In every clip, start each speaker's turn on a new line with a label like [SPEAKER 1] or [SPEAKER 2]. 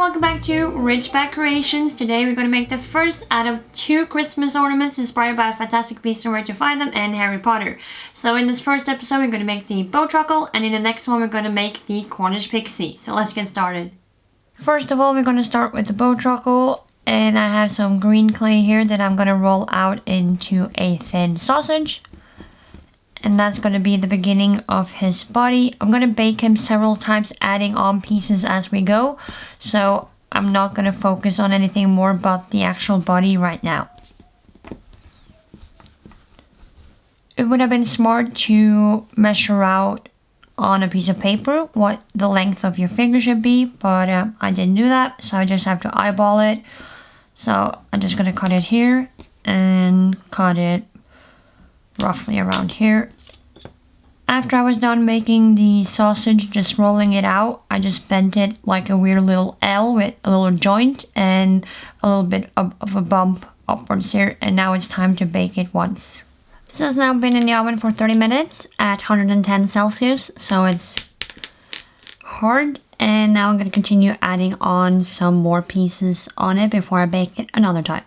[SPEAKER 1] welcome back to Rich Back Creations. Today we're going to make the first out of 2 Christmas ornaments inspired by Fantastic Beasts and Where to Find Them and Harry Potter. So in this first episode we're going to make the Bowtruckle, and in the next one we're going to make the Cornish pixie. So let's get started. First of all, we're going to start with the Bowtruckle, and I have some green clay here that I'm going to roll out into a thin sausage. And that's going to be the beginning of his body. I'm going to bake him several times, adding on pieces as we go. So I'm not going to focus on anything more but the actual body right now. It would have been smart to measure out on a piece of paper what the length of your finger should be. But I didn't do that, so I just have to eyeball it. So I'm just going to cut it here and cut it roughly around here. After I was done making the sausage, just rolling it out, I just bent it like a weird little L with a little joint and a little bit of a bump upwards here, and now it's time to bake it once. This has now been in the oven for 30 minutes at 110 Celsius, so it's hard, and now I'm going to continue adding on some more pieces on it before I bake it another time.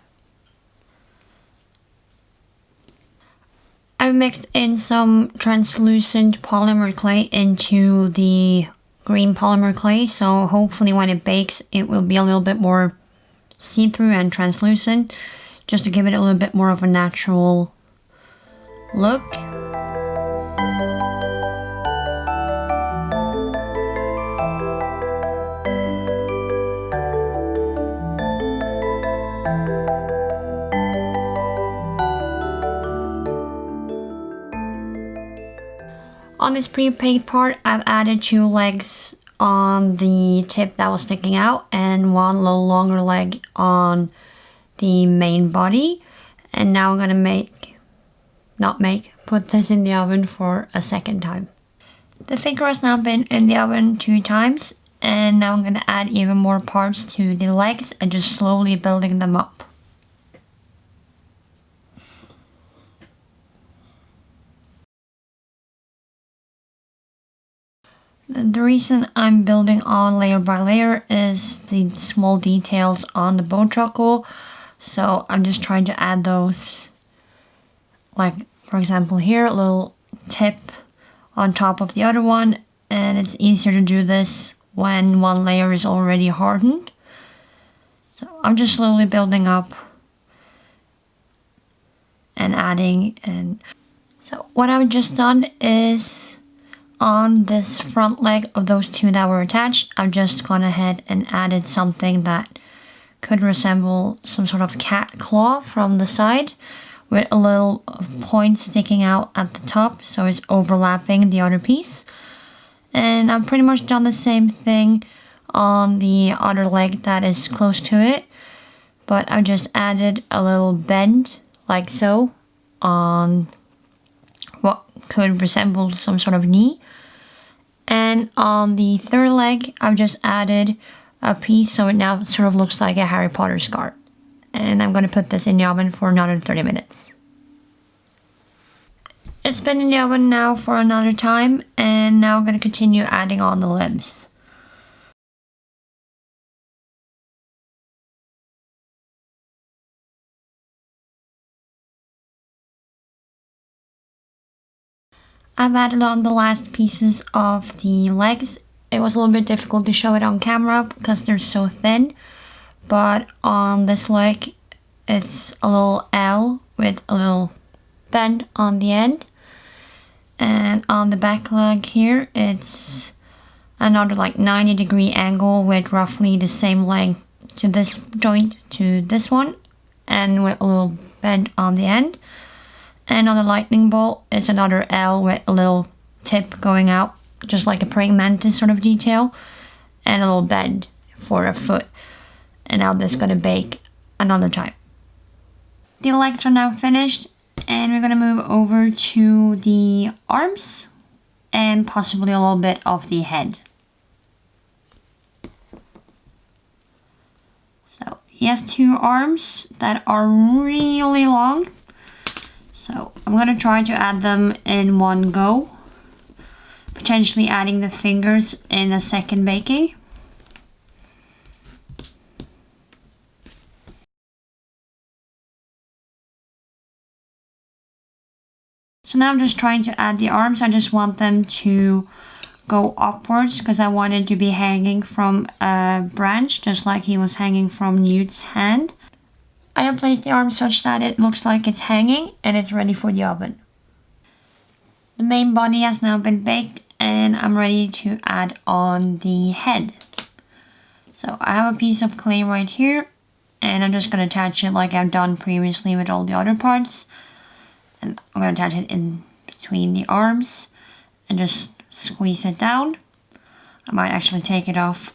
[SPEAKER 1] I mixed in some translucent polymer clay into the green polymer clay, so hopefully when it bakes it will be a little bit more see-through and translucent, just to give it a little bit more of a natural look. On this pre-baked part, I've added 2 legs on the tip that was sticking out and 1 little longer leg on the main body. And now I'm gonna put this in the oven for a second time. The figure has now been in the oven 2 times, and now I'm gonna add even more parts to the legs and just slowly building them up. The reason I'm building on layer by layer is the small details on the Bowtruckle, so I'm just trying to add those, like for example here, a little tip on top of the other one, and it's easier to do this when one layer is already hardened. So I'm just slowly building up and adding, and so what I've just done is on this front leg of those 2 that were attached, I've just gone ahead and added something that could resemble some sort of cat claw from the side with a little point sticking out at the top, so it's overlapping the other piece. And I've pretty much done the same thing on the other leg that is close to it, but I've just added a little bend like so on what could resemble some sort of knee. And on the third leg, I've just added a piece so it now sort of looks like a Harry Potter scarf. And I'm going to put this in the oven for another 30 minutes. It's been in the oven now for another time, and now I'm going to continue adding on the limbs. I've added on the last pieces of the legs. It was a little bit difficult to show it on camera because they're so thin, but on this leg it's a little L with a little bend on the end, and on the back leg here it's another like 90-degree angle with roughly the same length to this joint to this one, and with a little bend on the end. And on the lightning bolt is another L with a little tip going out, just like a praying mantis sort of detail, and a little bend for a foot. And now this is going to bake another time. The legs are now finished, and we're going to move over to the arms and possibly a little bit of the head. So he has 2 arms that are really long. So I'm going to try to add them in one go, potentially adding the fingers in a second baking. So now I'm just trying to add the arms. I just want them to go upwards because I want it to be hanging from a branch, just like he was hanging from Newt's hand. I have placed the arm such that it looks like it's hanging and it's ready for the oven. The main body has now been baked and I'm ready to add on the head. So I have a piece of clay right here and I'm just going to attach it like I've done previously with all the other parts. And I'm going to attach it in between the arms and just squeeze it down. I might actually take it off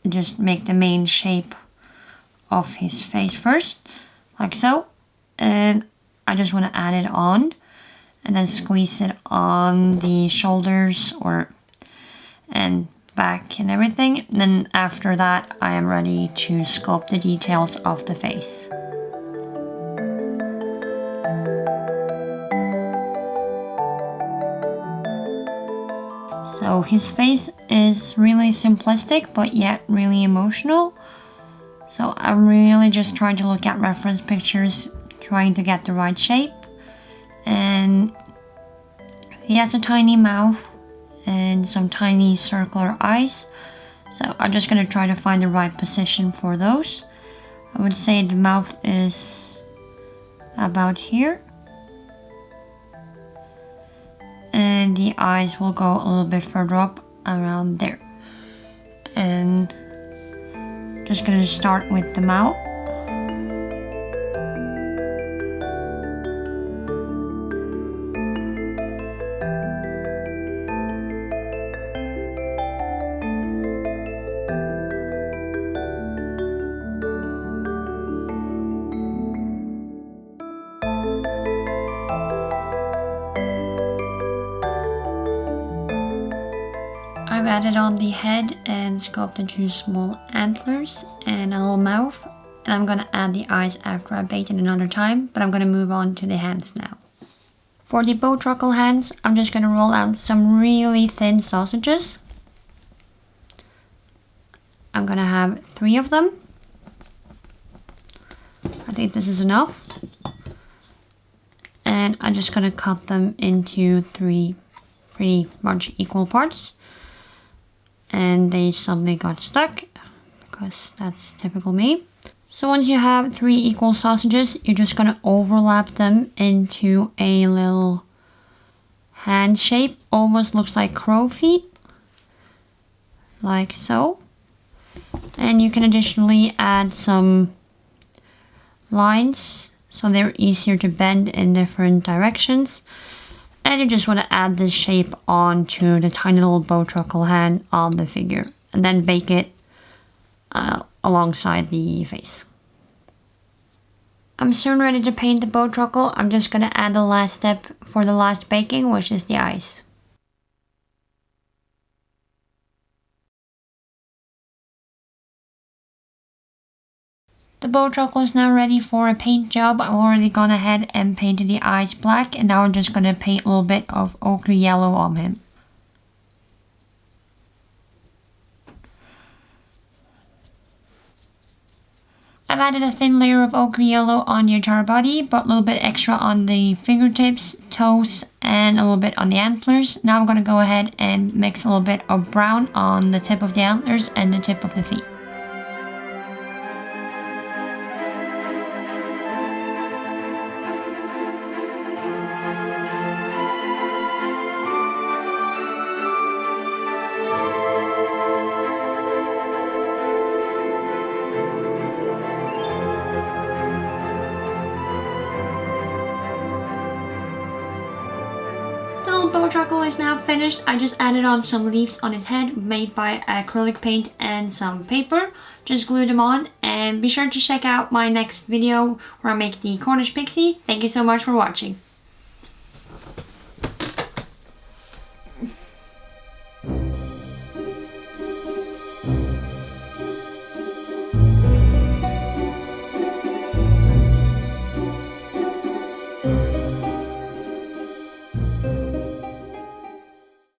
[SPEAKER 1] and just make the main shape of his face first, like so. And I just want to add it on and then squeeze it on the shoulders and back and everything. And then after that I am ready to sculpt the details of the face. So his face is really simplistic but yet really emotional. So I'm really just trying to look at reference pictures, trying to get the right shape. And he has a tiny mouth and some tiny circular eyes. So I'm just going to try to find the right position for those. I would say the mouth is about here. And the eyes will go a little bit further up around there. And just gonna start with the mouth. I've added on the head and sculpted 2 small antlers and a little mouth. And I'm going to add the eyes after I bake it another time, but I'm going to move on to the hands now. For the Bowtruckle hands, I'm just going to roll out some really thin sausages. I'm going to have 3 of them. I think this is enough. And I'm just going to cut them into 3 pretty much equal parts. And they suddenly got stuck because that's typical me. So once you have 3 equal sausages, you're just going to overlap them into a little hand shape. Almost looks like crow feet, like so. And you can additionally add some lines so they're easier to bend in different directions. And you just want to add this shape onto the tiny little Bowtruckle hand on the figure. And then bake it alongside the face. I'm soon ready to paint the Bowtruckle. I'm just going to add the last step for the last baking, which is the eyes. The Bowtruckle is now ready for a paint job. I've already gone ahead and painted the eyes black, and now I'm just going to paint a little bit of ochre yellow on him. I've added a thin layer of ochre yellow on the entire body, but a little bit extra on the fingertips, toes, and a little bit on the antlers. Now I'm going to go ahead and mix a little bit of brown on the tip of the antlers and the tip of the feet. Bowtruckle is now finished. I just added on some leaves on his head made by acrylic paint and some paper. Just glued them on, and be sure to check out my next video where I make the Cornish pixie. Thank you so much for watching.